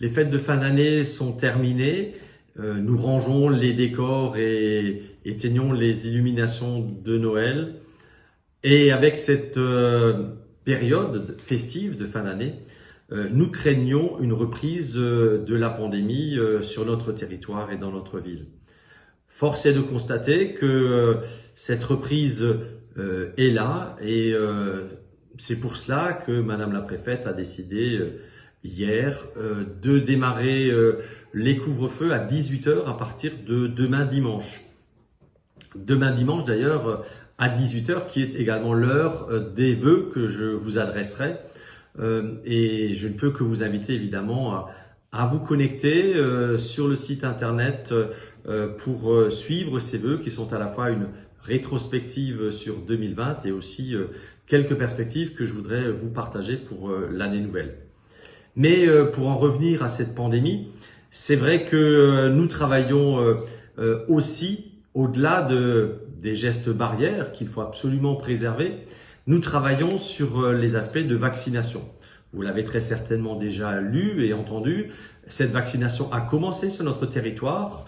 Les fêtes de fin d'année sont terminées. Nous rangeons les décors et éteignons les illuminations de Noël. Et avec cette période festive de fin d'année, nous craignons une reprise de la pandémie sur notre territoire et dans notre ville. Force est de constater que cette reprise est là et c'est pour cela que Madame la Préfète a décidé hier de démarrer les couvre-feux à 18 h à partir de demain dimanche. Demain dimanche d'ailleurs à 18 h qui est également l'heure des vœux que je vous adresserai et je ne peux que vous inviter évidemment à vous connecter sur le site internet pour suivre ces vœux qui sont à la fois une rétrospective sur 2020 et aussi quelques perspectives que je voudrais vous partager pour l'année nouvelle. Mais pour en revenir à cette pandémie, c'est vrai que nous travaillons aussi au-delà des gestes barrières qu'il faut absolument préserver. Nous travaillons sur les aspects de vaccination. Vous l'avez très certainement déjà lu et entendu. Cette vaccination a commencé sur notre territoire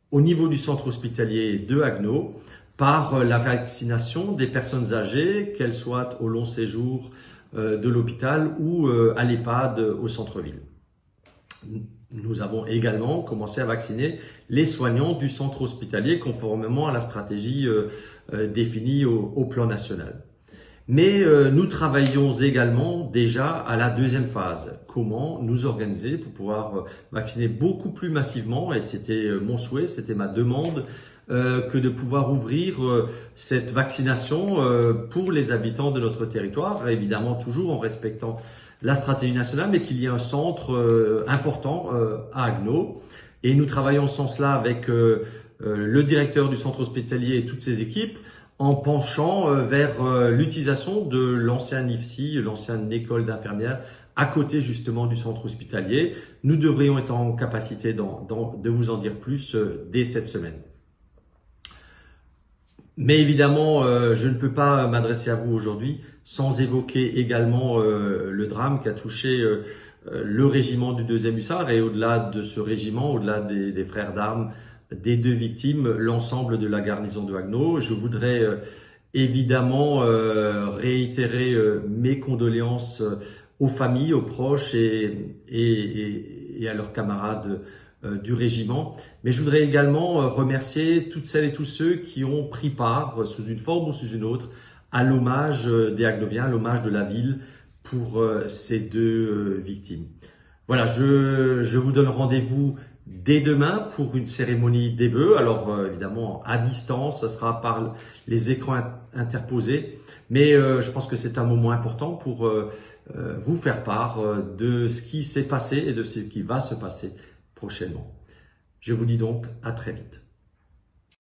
au niveau du centre hospitalier de Haguenau par la vaccination des personnes âgées, qu'elles soient au long séjour de l'hôpital ou à l'EHPAD au centre-ville. Nous avons également commencé à vacciner les soignants du centre hospitalier conformément à la stratégie définie au plan national. Mais nous travaillons également déjà à la deuxième phase. Comment nous organiser pour pouvoir vacciner beaucoup plus massivement, et c'était mon souhait, c'était ma demande, que de pouvoir ouvrir cette vaccination pour les habitants de notre territoire, évidemment toujours en respectant la stratégie nationale, mais qu'il y ait un centre important à Haguenau. Et nous travaillons en ce sens-là avec le directeur du centre hospitalier et toutes ses équipes, en penchant vers l'utilisation de l'ancienne IFSI, l'ancienne école d'infirmières, à côté justement du centre hospitalier. Nous devrions être en capacité de vous en dire plus dès cette semaine. Mais évidemment, je ne peux pas m'adresser à vous aujourd'hui sans évoquer également le drame qui a touché le régiment du 2e hussard et au-delà de ce régiment, au-delà des frères d'armes, des 2 victimes, l'ensemble de la garnison de Haguenau. Je voudrais évidemment réitérer mes condoléances aux familles, aux proches et à leurs camarades du régiment. Mais je voudrais également remercier toutes celles et tous ceux qui ont pris part, sous une forme ou sous une autre, à l'hommage des Haguenoviens, à l'hommage de la ville pour ces 2 victimes. Voilà, je vous donne rendez-vous dès demain pour une cérémonie des vœux. Alors évidemment à distance, ce sera par les écrans interposés, mais je pense que c'est un moment important pour vous faire part de ce qui s'est passé et de ce qui va se passer prochainement. Je vous dis donc à très vite.